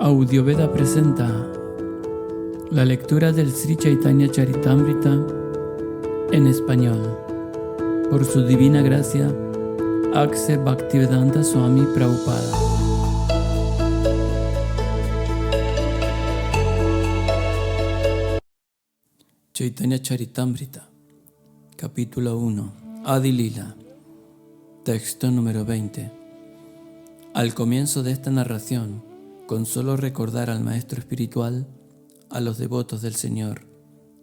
Audioveda presenta la lectura del Sri Chaitanya Charitamrita en español, por su divina gracia, Akse Bhaktivedanta Swami Prabhupada. Chaitanya Charitamrita, capítulo 1, Adi Lila, texto número 20. Al comienzo de esta narración, con solo recordar al Maestro Espiritual, a los devotos del Señor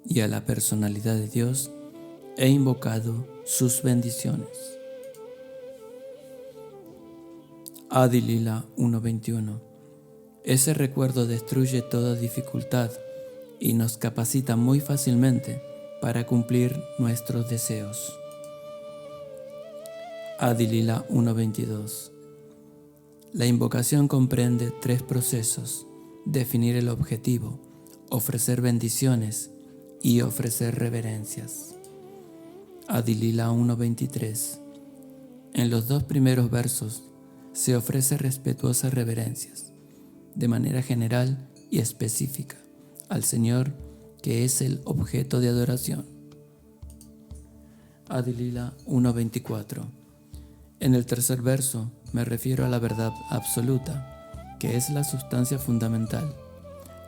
y a la personalidad de Dios, he invocado sus bendiciones. Adi Lila 1.21. Ese recuerdo destruye toda dificultad y nos capacita muy fácilmente para cumplir nuestros deseos. Adi Lila 1.22. La invocación comprende tres procesos: definir el objetivo, ofrecer bendiciones y ofrecer reverencias. Adi Lila 1.23. En los dos primeros versos se ofrece respetuosas reverencias, de manera general y específica, al Señor, que es el objeto de adoración. Adi Lila 1.24. En el tercer verso me refiero a la verdad absoluta, que es la sustancia fundamental.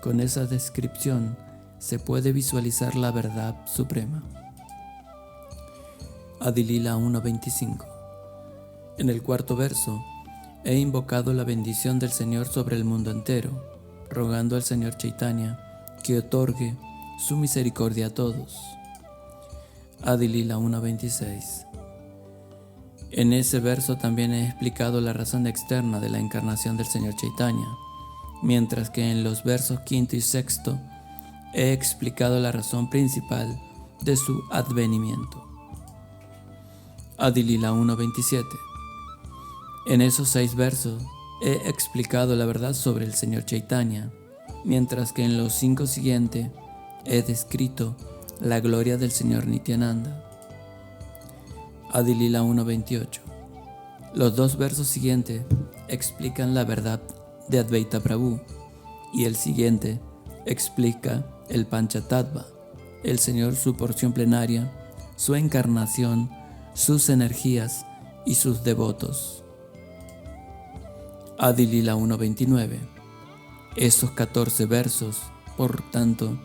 Con esa descripción se puede visualizar la verdad suprema. Adi Lila 1.25. En el cuarto verso he invocado la bendición del Señor sobre el mundo entero, rogando al Señor Chaitanya que otorgue su misericordia a todos. Adi Lila 1.26. En ese verso también he explicado la razón externa de la encarnación del Señor Chaitanya, mientras que en los versos quinto y sexto he explicado la razón principal de su advenimiento. Adi Lila 1.27. En esos 6 versos he explicado la verdad sobre el Señor Chaitanya, mientras que en los 5 siguientes he descrito la gloria del Señor Nityananda. Adi Lila 1.28. Los 2 versos siguientes explican la verdad de Advaita Prabhu y el siguiente explica el Panchatattva, el Señor, su porción plenaria, su encarnación, sus energías y sus devotos. Adi Lila 1.29. Esos 14 versos, por tanto,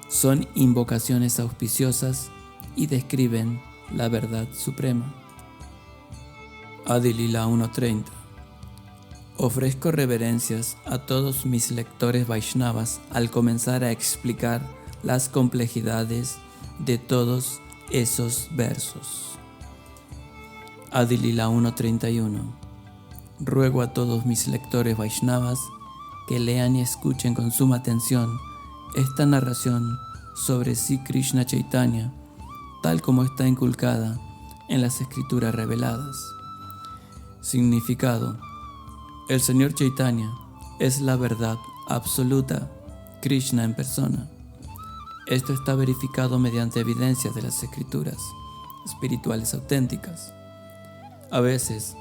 son invocaciones auspiciosas y describen la verdad suprema. Adi Lila 1.30. Ofrezco reverencias a todos mis lectores Vaishnavas al comenzar a explicar las complejidades de todos esos versos. Adi Lila 1.31. Ruego a todos mis lectores Vaishnavas que lean y escuchen con suma atención esta narración sobre Sri Krishna Chaitanya, tal como está inculcada en las escrituras reveladas. Significado: el Señor Chaitanya es la verdad absoluta, Krishna en persona. Esto está verificado mediante evidencias de las escrituras espirituales auténticas. A veces,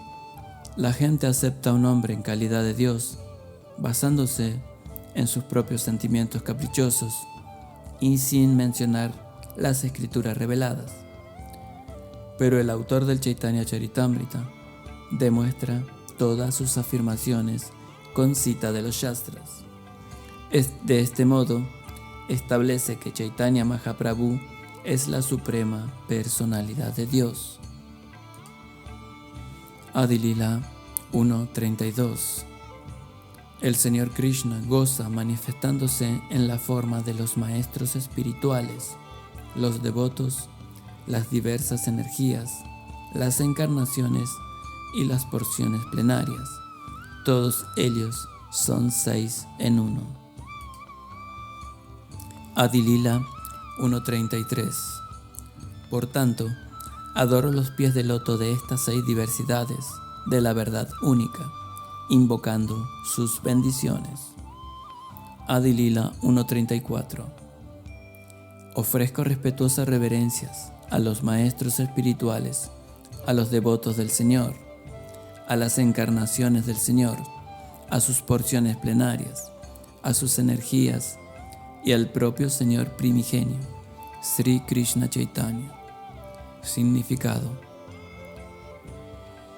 la gente acepta a un hombre en calidad de Dios, basándose en sus propios sentimientos caprichosos y sin mencionar las escrituras reveladas. Pero el autor del Chaitanya Charitamrita demuestra todas sus afirmaciones con cita de los Shastras. De este modo, establece que Chaitanya Mahaprabhu es la suprema personalidad de Dios. Adi Lila 1.32. El Señor Krishna goza manifestándose en la forma de los maestros espirituales, los devotos, las diversas energías, las encarnaciones y las porciones plenarias. Todos ellos son 6 en 1. Adi Lila 1.33. Por tanto, adoro los pies de loto de estas 6 diversidades de la verdad única, invocando sus bendiciones. Adi Lila 1.34. Ofrezco respetuosas reverencias a los maestros espirituales, a los devotos del Señor, a las encarnaciones del Señor, a sus porciones plenarias, a sus energías y al propio Señor primigenio, Sri Krishna Chaitanya. Significado: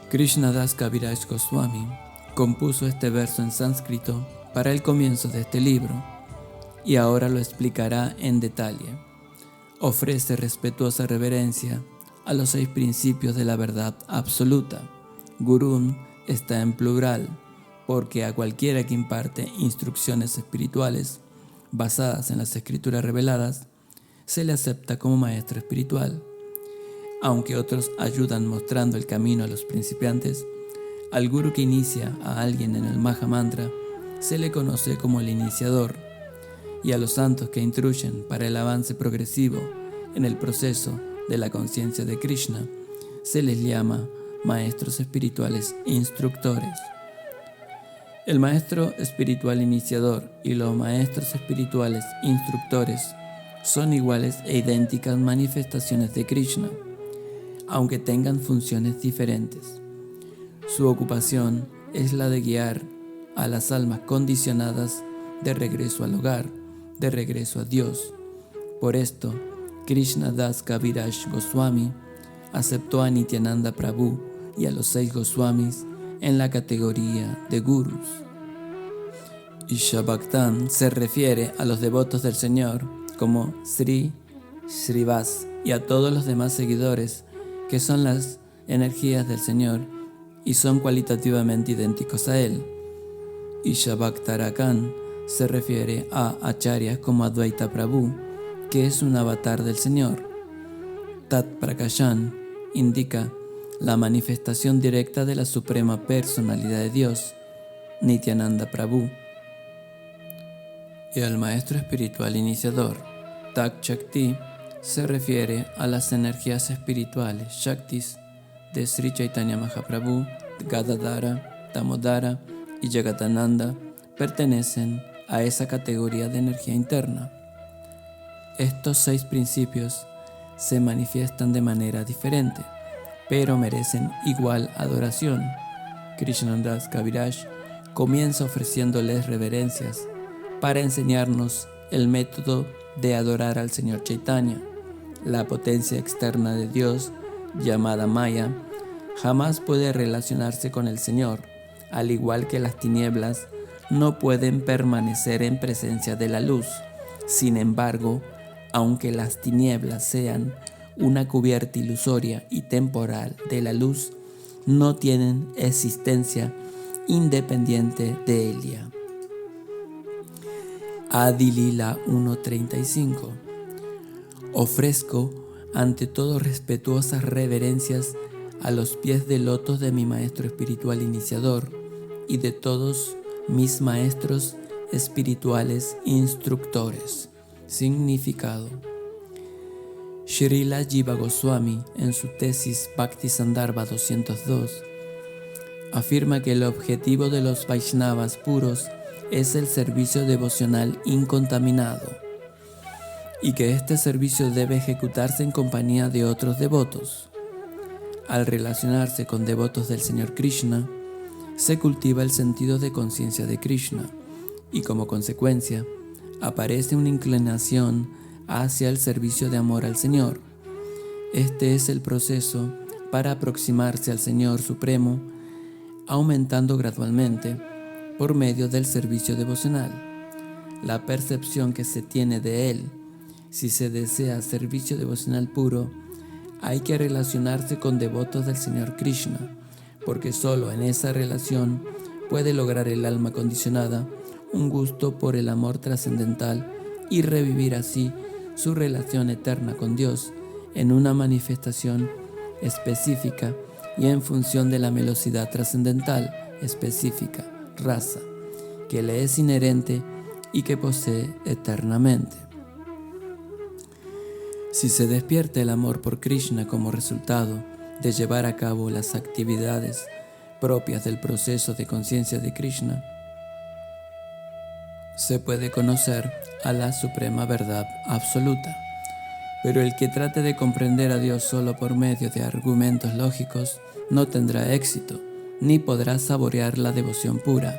Krishnadas Kaviraj Goswami compuso este verso en sánscrito para el comienzo de este libro y ahora lo explicará en detalle. Ofrece respetuosa reverencia a los 6 principios de la verdad absoluta. Gurún está en plural porque a cualquiera que imparte instrucciones espirituales basadas en las escrituras reveladas se le acepta como maestro espiritual. Aunque otros ayudan mostrando el camino a los principiantes, al gurú que inicia a alguien en el Maha Mantra se le conoce como el iniciador, y a los santos que instruyen para el avance progresivo en el proceso de la conciencia de Krishna se les llama maestros espirituales instructores. El maestro espiritual iniciador y los maestros espirituales instructores son iguales e idénticas manifestaciones de Krishna, aunque tengan funciones diferentes. Su ocupación es la de guiar a las almas condicionadas de regreso al hogar, de regreso a Dios. Por esto, Krishnadas Kaviraj Goswami aceptó a Nityananda Prabhu y a los 6 Goswamis en la categoría de gurus. Isha Bhaktan se refiere a los devotos del Señor como Sri, Srivas y a todos los demás seguidores que son las energías del Señor y son cualitativamente idénticos a Él. Isha Bhaktarakan se refiere a acharyas como Advaita Prabhu, que es un avatar del Señor. Tat Prakashan indica la manifestación directa de la suprema personalidad de Dios, Nityananda Prabhu. Y al maestro espiritual iniciador, Tak Shakti, se refiere a las energías espirituales Shaktis de Sri Chaitanya Mahaprabhu, Gadadhara, Damodara y Jagadananda pertenecen a esa categoría de energía interna. Estos 6 principios se manifiestan de manera diferente, pero merecen igual adoración. Krishnadas Kaviraj comienza ofreciéndoles reverencias para enseñarnos el método de adorar al Señor Chaitanya. La potencia externa de Dios, llamada Maya, jamás puede relacionarse con el Señor, al igual que las tinieblas no pueden permanecer en presencia de la luz. Sin embargo, aunque las tinieblas sean una cubierta ilusoria y temporal de la luz, no tienen existencia independiente de ella. Adi Lila 1.35. Ofrezco ante todo respetuosas reverencias a los pies del loto de mi maestro espiritual iniciador y de todos mis maestros espirituales instructores. Significado: Srila Jiva Goswami, en su tesis Bhakti Sandarbha 202, afirma que el objetivo de los Vaishnavas puros es el servicio devocional incontaminado y que este servicio debe ejecutarse en compañía de otros devotos. Al relacionarse con devotos del Señor Krishna, se cultiva el sentido de conciencia de Krishna y como consecuencia aparece una inclinación hacia el servicio de amor al Señor. Este es el proceso para aproximarse al Señor Supremo, aumentando gradualmente por medio del servicio devocional. La percepción que se tiene de Él. Si se desea servicio devocional puro, hay que relacionarse con devotos del Señor Krishna, porque solo en esa relación puede lograr el alma condicionada un gusto por el amor trascendental y revivir así su relación eterna con Dios en una manifestación específica y en función de la velocidad trascendental específica, rasa, que le es inherente y que posee eternamente. Si se despierta el amor por Krishna como resultado de llevar a cabo las actividades propias del proceso de conciencia de Krishna, se puede conocer a la suprema verdad absoluta. Pero el que trate de comprender a Dios solo por medio de argumentos lógicos no tendrá éxito, ni podrá saborear la devoción pura.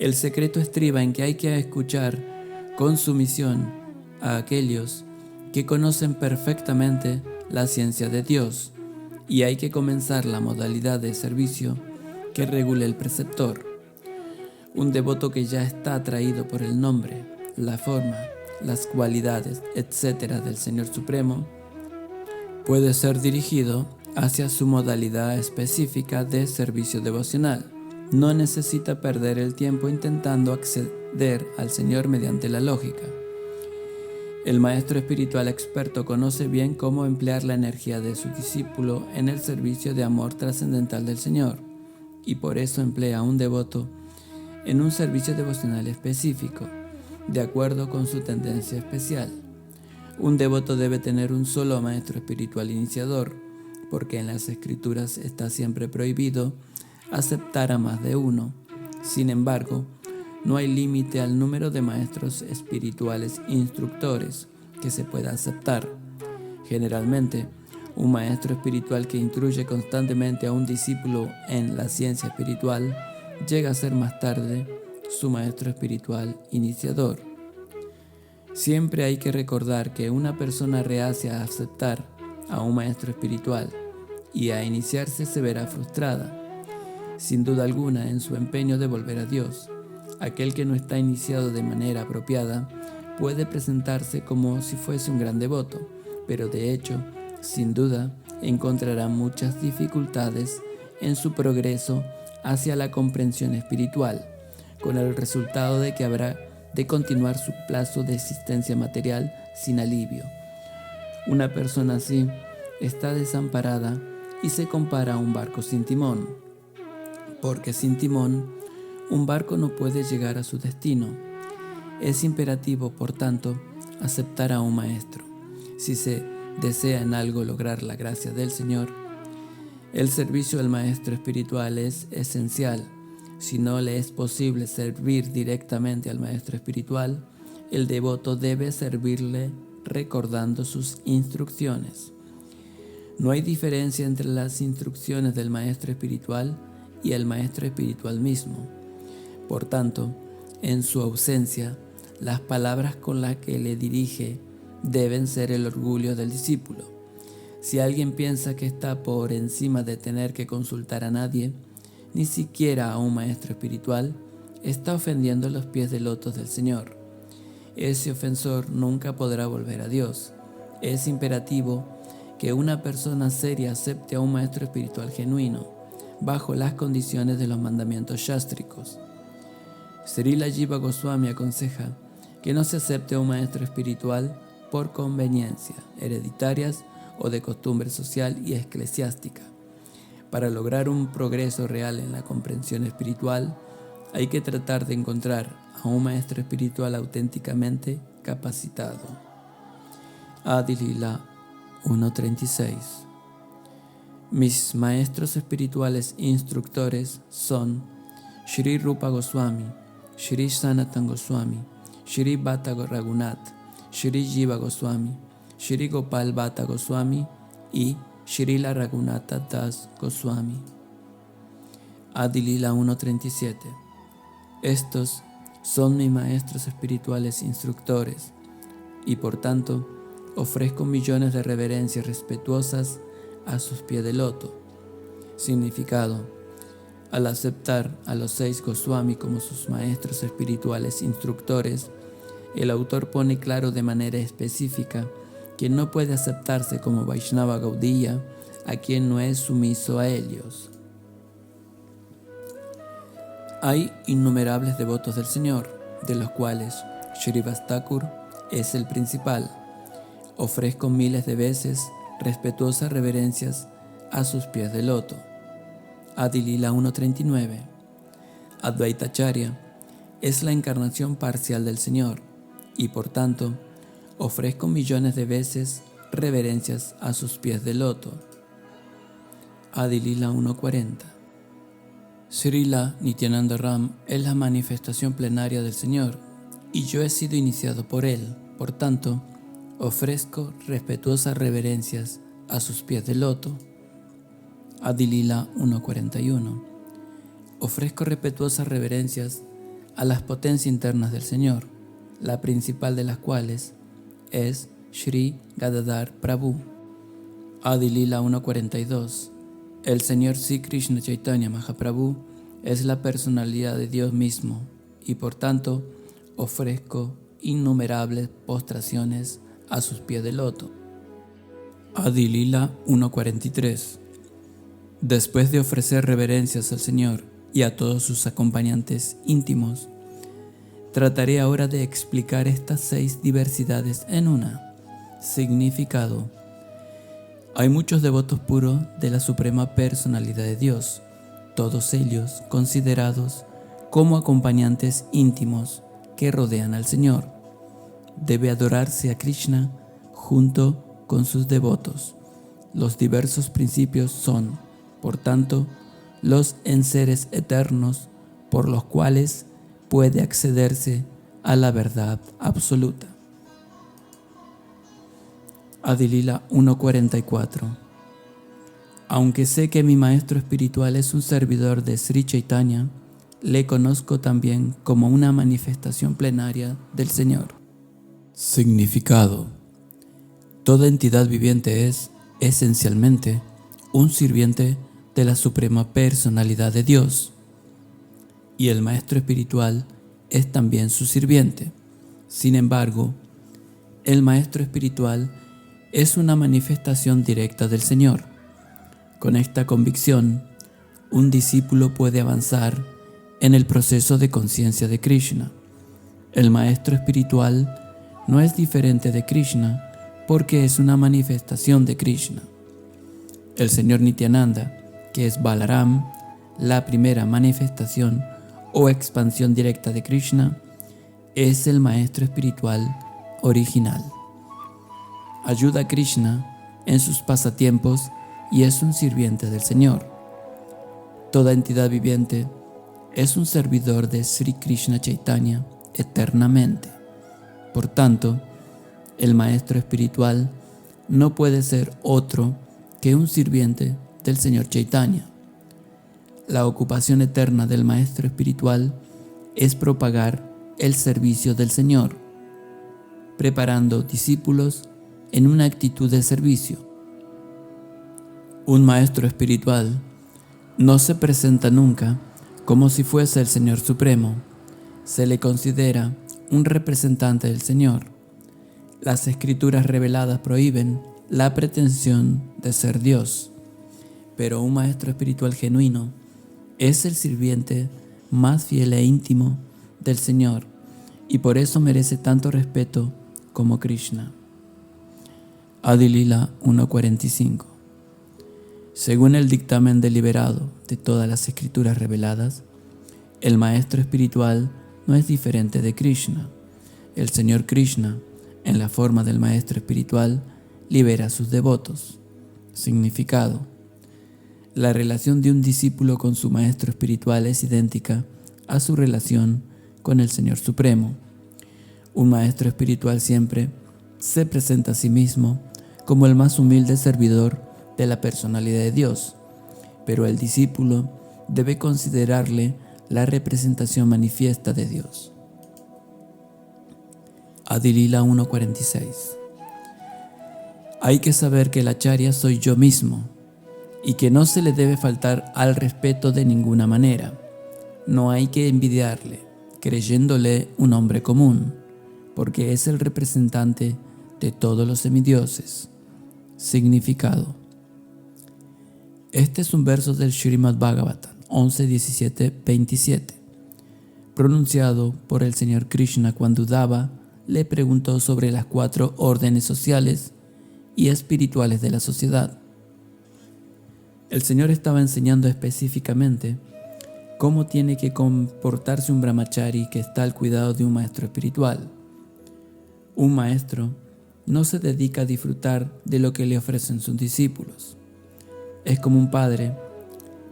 El secreto estriba en que hay que escuchar con sumisión a aquellos que conocen perfectamente la ciencia de Dios, y hay que comenzar la modalidad de servicio que regule el preceptor. Un devoto que ya está atraído por el nombre, la forma, las cualidades, etc. del Señor Supremo, puede ser dirigido hacia su modalidad específica de servicio devocional. No necesita perder el tiempo intentando acceder al Señor mediante la lógica. El maestro espiritual experto conoce bien cómo emplear la energía de su discípulo en el servicio de amor trascendental del Señor, y por eso emplea a un devoto en un servicio devocional específico, de acuerdo con su tendencia especial. Un devoto debe tener un solo maestro espiritual iniciador, porque en las Escrituras está siempre prohibido aceptar a más de uno. Sin embargo, no hay límite al número de maestros espirituales instructores que se pueda aceptar. Generalmente, un maestro espiritual que instruye constantemente a un discípulo en la ciencia espiritual llega a ser más tarde su maestro espiritual iniciador. Siempre hay que recordar que una persona reacia a aceptar a un maestro espiritual y a iniciarse se verá frustrada, sin duda alguna, en su empeño de volver a Dios. Aquel que no está iniciado de manera apropiada puede presentarse como si fuese un gran devoto, pero de hecho, sin duda, encontrará muchas dificultades en su progreso hacia la comprensión espiritual, con el resultado de que habrá de continuar su plazo de existencia material sin alivio. Una persona así está desamparada y se compara a un barco sin timón, porque sin timón un barco no puede llegar a su destino. Es imperativo, por tanto, aceptar a un maestro, si se desea en algo lograr la gracia del Señor. El servicio al maestro espiritual es esencial. Si no le es posible servir directamente al maestro espiritual, el devoto debe servirle recordando sus instrucciones. No hay diferencia entre las instrucciones del maestro espiritual y el maestro espiritual mismo. Por tanto, en su ausencia, las palabras con las que le dirige deben ser el orgullo del discípulo. Si alguien piensa que está por encima de tener que consultar a nadie, ni siquiera a un maestro espiritual, está ofendiendo los pies de lotos del Señor. Ese ofensor nunca podrá volver a Dios. Es imperativo que una persona seria acepte a un maestro espiritual genuino, bajo las condiciones de los mandamientos sástricos. Srila Jiva Goswami aconseja que no se acepte a un maestro espiritual por conveniencia, hereditarias o de costumbre social y eclesiástica. Para lograr un progreso real en la comprensión espiritual, hay que tratar de encontrar a un maestro espiritual auténticamente capacitado. Adi Lila 1.36. Mis maestros espirituales instructores son Shri Rupa Goswami, Shri Sanatan Goswami, Shri Bhatta Raghunath, Shri Jiva Goswami, Shri Gopal Bhatta Goswami y Srila Raghunatha Das Goswami. Adi Lila 1.37. Estos son mis maestros espirituales instructores y por tanto ofrezco millones de reverencias respetuosas a sus pies de loto. Significado: al aceptar a los 6 Goswami como sus maestros espirituales instructores, el autor pone claro de manera específica que no puede aceptarse como Vaishnava Gaudiya a quien no es sumiso a ellos. Hay innumerables devotos del Señor, de los cuales Shrivas Thakur es el principal. Ofrezco miles de veces respetuosas reverencias a sus pies de loto. Adi Lila 1.39. Advaita Acharya es la encarnación parcial del Señor y por tanto ofrezco millones de veces reverencias a sus pies de loto. Adi Lila 1.40. Srila Nityananda Ram es la manifestación plenaria del Señor y yo he sido iniciado por Él. Por tanto, ofrezco respetuosas reverencias a sus pies de loto. Adi Lila 1.41. Ofrezco respetuosas reverencias a las potencias internas del Señor, la principal de las cuales es Sri Gadadhar Prabhu. Adi Lila 1.42. El Señor Sri Krishna Chaitanya Mahaprabhu es la personalidad de Dios mismo y por tanto ofrezco innumerables postraciones a sus pies de loto. Adi Lila 1.43. Después de ofrecer reverencias al Señor y a todos sus acompañantes íntimos, trataré ahora de explicar estas 6 diversidades en una. Significado. Hay muchos devotos puros de la Suprema Personalidad de Dios, todos ellos considerados como acompañantes íntimos que rodean al Señor. Debe adorarse a Krishna junto con sus devotos. Los diversos principios son, por tanto, los enseres eternos por los cuales puede accederse a la verdad absoluta. Adi Lila 1.44. Aunque sé que mi maestro espiritual es un servidor de Sri Chaitanya, le conozco también como una manifestación plenaria del Señor. Significado. Toda entidad viviente es, esencialmente, un sirviente de la Suprema Personalidad de Dios, y el maestro espiritual es también su sirviente. Sin embargo, el maestro espiritual es una manifestación directa del Señor. Con esta convicción, un discípulo puede avanzar en el proceso de conciencia de Krishna. El maestro espiritual no es diferente de Krishna porque es una manifestación de Krishna. El Señor Nityananda, que es Balaram, la primera manifestación o expansión directa de Krishna, es el maestro espiritual original. Ayuda a Krishna en sus pasatiempos y es un sirviente del Señor. Toda entidad viviente es un servidor de Sri Krishna Chaitanya eternamente. Por tanto, el maestro espiritual no puede ser otro que un sirviente del Señor Chaitanya. La ocupación eterna del maestro espiritual es propagar el servicio del Señor, preparando discípulos en una actitud de servicio. Un maestro espiritual no se presenta nunca como si fuese el Señor Supremo. Se le considera un representante del Señor. Las escrituras reveladas prohíben la pretensión de ser Dios, pero un maestro espiritual genuino es el sirviente más fiel e íntimo del Señor y por eso merece tanto respeto como Krishna. Adi Lila 1.45. Según el dictamen deliberado de todas las escrituras reveladas, el maestro espiritual no es diferente de Krishna. El Señor Krishna, en la forma del maestro espiritual, libera a sus devotos. Significado. La relación de un discípulo con su maestro espiritual es idéntica a su relación con el Señor Supremo. Un maestro espiritual siempre se presenta a sí mismo como el más humilde servidor de la personalidad de Dios, pero el discípulo debe considerarle la representación manifiesta de Dios. Adi Lila 1.46. Hay que saber que el acharya soy yo mismo y que no se le debe faltar al respeto de ninguna manera. No hay que envidiarle, creyéndole un hombre común, porque es el representante de todos los semidioses. Significado. Este es un verso del Srimad Bhagavatam 11.17.27, pronunciado por el Señor Krishna cuando Uddhava le preguntó sobre las 4 órdenes sociales y espirituales de la sociedad. El Señor estaba enseñando específicamente cómo tiene que comportarse un brahmachari que está al cuidado de un maestro espiritual. Un maestro no se dedica a disfrutar de lo que le ofrecen sus discípulos. Es como un padre.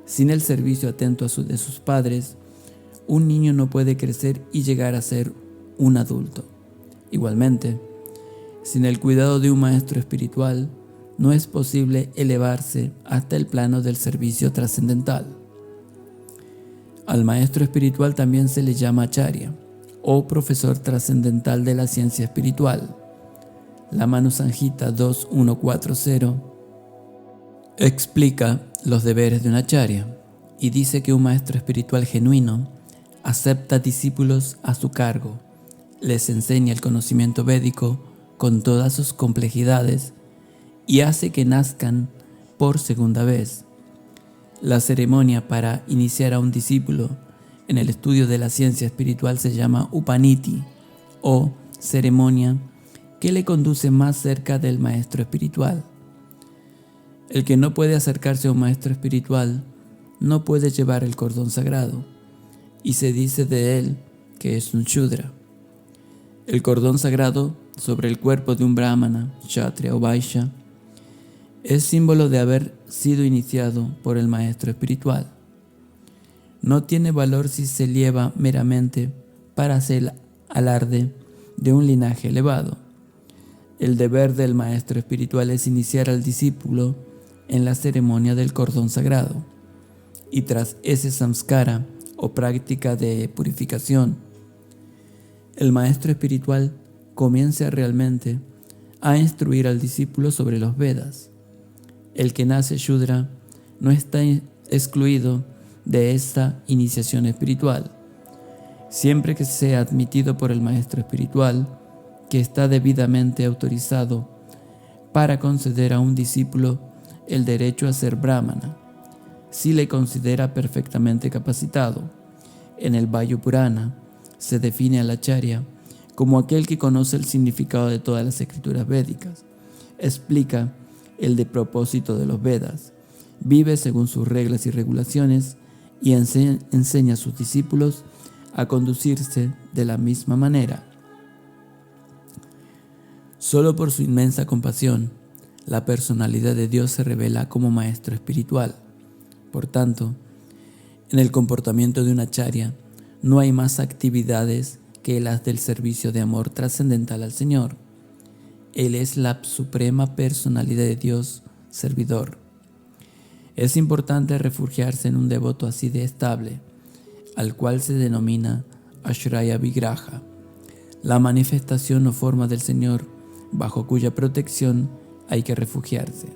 Sin el servicio atento de sus padres, un niño no puede crecer y llegar a ser un adulto. Igualmente, sin el cuidado de un maestro espiritual, no es posible elevarse hasta el plano del servicio trascendental. Al maestro espiritual también se le llama acharya o profesor trascendental de la ciencia espiritual. La Manu Samhita 2140 explica los deberes de un acharya y dice que un maestro espiritual genuino acepta discípulos a su cargo, les enseña el conocimiento védico con todas sus complejidades y hace que nazcan por segunda vez. La ceremonia para iniciar a un discípulo en el estudio de la ciencia espiritual se llama Upaniti o ceremonia que le conduce más cerca del maestro espiritual. El que no puede acercarse a un maestro espiritual no puede llevar el cordón sagrado y se dice de él que es un Shudra. El cordón sagrado sobre el cuerpo de un brahmana, kshatriya o vaishya es símbolo de haber sido iniciado por el maestro espiritual. No tiene valor si se lleva meramente para hacer alarde de un linaje elevado. El deber del maestro espiritual es iniciar al discípulo en la ceremonia del cordón sagrado y tras ese samskara o práctica de purificación, el maestro espiritual comienza realmente a instruir al discípulo sobre los Vedas. El que nace Shudra no está excluido de esta iniciación espiritual, siempre que sea admitido por el maestro espiritual, que está debidamente autorizado para conceder a un discípulo el derecho a ser brahmana, si le considera perfectamente capacitado. En el Vayu Purana se define al acharya como aquel que conoce el significado de todas las escrituras védicas, explica el de propósito de los Vedas, vive según sus reglas y regulaciones y enseña a sus discípulos a conducirse de la misma manera. Solo por su inmensa compasión, la personalidad de Dios se revela como maestro espiritual. Por tanto, en el comportamiento de un acharya no hay más actividades que las del servicio de amor trascendental al Señor. Él es la suprema personalidad de Dios, servidor. Es importante refugiarse en un devoto así de estable, al cual se denomina Ashraya Vigraha, la manifestación o forma del Señor, bajo cuya protección hay que refugiarse.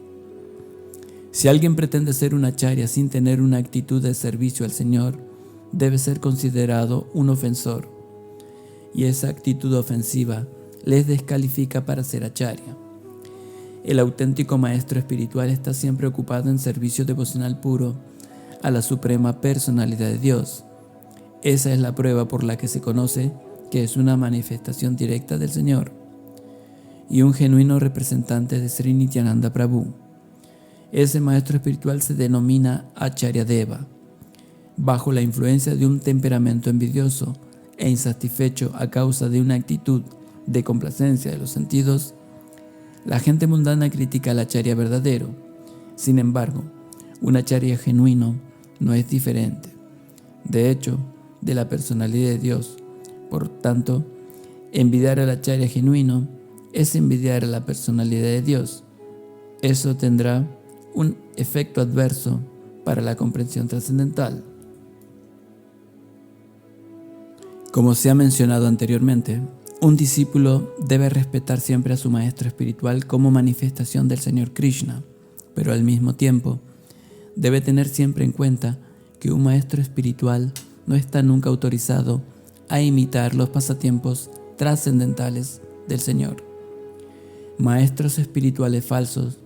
Si alguien pretende ser un acharya sin tener una actitud de servicio al Señor, debe ser considerado un ofensor, y esa actitud ofensiva les descalifica para ser acharya. El auténtico maestro espiritual está siempre ocupado en servicio devocional puro a la suprema personalidad de Dios. Esa es la prueba por la que se conoce que es una manifestación directa del Señor y un genuino representante de Sri Nityananda Prabhu. Ese maestro espiritual se denomina Acharya Deva. Bajo la influencia de un temperamento envidioso e insatisfecho a causa de una actitud de complacencia de los sentidos, la gente mundana critica al acharya verdadero. Sin embargo, un acharya genuino no es diferente, de hecho, de la personalidad de Dios. Por tanto, envidiar al acharya genuino es envidiar a la personalidad de Dios. Eso tendrá un efecto adverso para la comprensión trascendental. Como se ha mencionado anteriormente, un discípulo debe respetar siempre a su maestro espiritual como manifestación del Señor Krishna, pero al mismo tiempo debe tener siempre en cuenta que un maestro espiritual no está nunca autorizado a imitar los pasatiempos trascendentales del Señor. Maestros espirituales falsos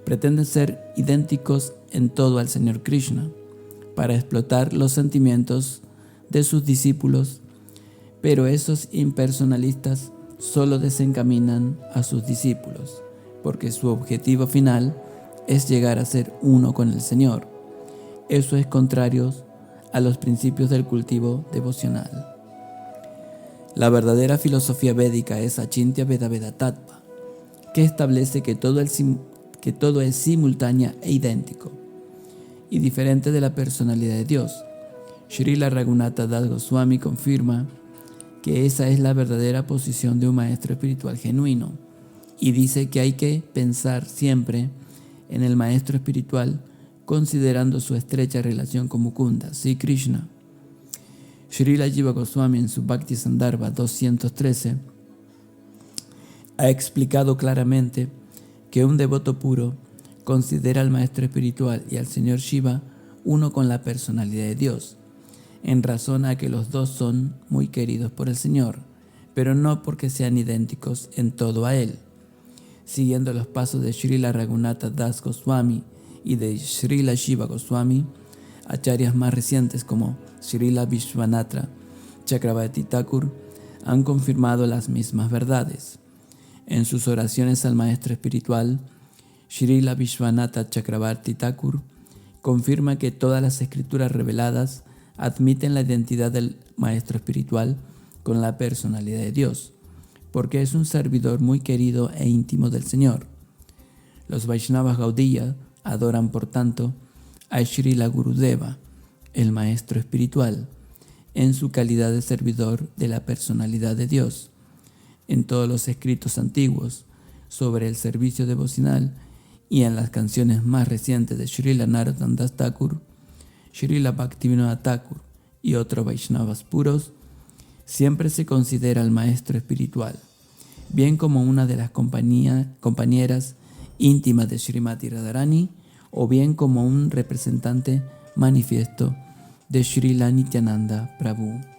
pretenden ser idénticos en todo al Señor Krishna para explotar los sentimientos de sus discípulos, pero esos impersonalistas solo desencaminan a sus discípulos, porque su objetivo final es llegar a ser uno con el Señor. Eso es contrario a los principios del cultivo devocional. La verdadera filosofía védica es Achintya Veda Veda Tattva, que establece que todo es simultánea e idéntico y diferente de la personalidad de Dios. Srila Raghunatha Das Goswami confirma que esa es la verdadera posición de un maestro espiritual genuino y dice que hay que pensar siempre en el maestro espiritual considerando su estrecha relación con Mukunda, Sri Krishna. Srila Jiva Goswami en su Bhakti Sandarbha 213 ha explicado claramente que un devoto puro considera al Maestro Espiritual y al Señor Shiva uno con la personalidad de Dios, en razón a que los dos son muy queridos por el Señor, pero no porque sean idénticos en todo a Él. Siguiendo los pasos de Srila Raghunatha Das Goswami y de Srila Shiva Goswami, acharyas más recientes como Srila Vishwanatha Chakravarti Thakur han confirmado las mismas verdades. En sus oraciones al Maestro Espiritual, Srila Vishwanatha Chakravarti Thakur confirma que todas las escrituras reveladas admiten la identidad del Maestro Espiritual con la personalidad de Dios, porque es un servidor muy querido e íntimo del Señor. Los Vaishnavas Gaudiya adoran, por tanto, a Srila Gurudeva, el Maestro Espiritual, en su calidad de servidor de la personalidad de Dios. En todos los escritos antiguos sobre el servicio devocional y en las canciones más recientes de Srila Narottam Das Thakur, Srila Bhaktivinoda Thakur y otros Vaishnavas puros, siempre se considera al Maestro Espiritual, bien como una de las compañeras íntimas de Srimati Radharani o bien como un representante manifiesto de Srila Nityananda Prabhu.